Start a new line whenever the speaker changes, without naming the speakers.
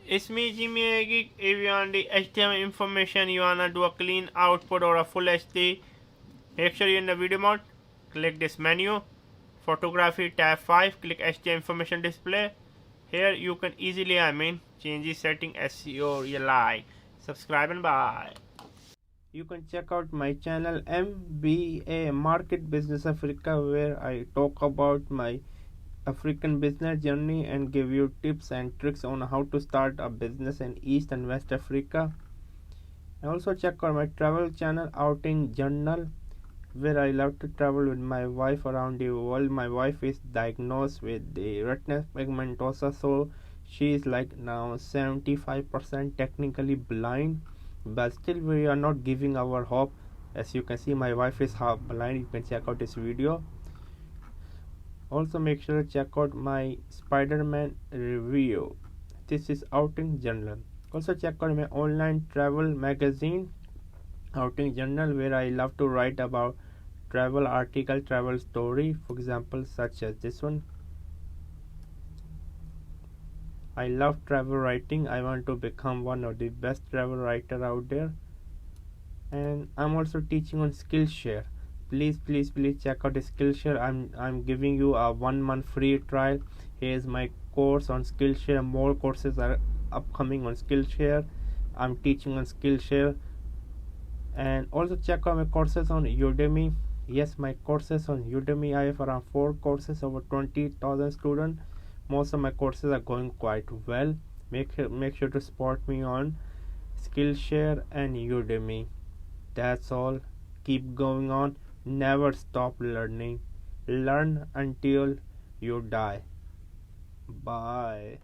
It's me, Jimmy Geek. If you want the HDMI information, you wanna do a clean output or a full HD, make sure you're in the video mode. Click this menu, photography tab 5, click HDMI information display. Here you can easily change the setting as you like. Subscribe and bye. You can check out my channel MBA Market Business Africa, where I talk about my African business journey and give you tips and tricks on how to start a business in East and West Africa. And also check out my travel channel Outing Journal, where I love to travel with my wife around the world. My wife is diagnosed with the retinal pigmentosa, so she is like now 75% technically blind, but still we are not giving our hope. As you can see, my wife is half blind. You can check out this video. Also make sure to check out my Spider-Man review. This is Outing Journal. Also check out my online travel magazine Outing Journal, where I love to write about travel article, travel story, for example such as this one. I love travel writing. I want to become one of the best travel writer out there. And I'm also teaching on Skillshare. Please check out the Skillshare. I'm giving you a 1 month free trial. Here's my course on Skillshare. More courses are upcoming on Skillshare. I'm teaching on Skillshare. And also check out my courses on Udemy. Yes, my courses on Udemy. I have around 4 courses, over 20,000 students. Most of my courses are going quite well. Make sure to support me on Skillshare and Udemy. That's all. Keep going on. Never stop learning. Learn until you die. Bye.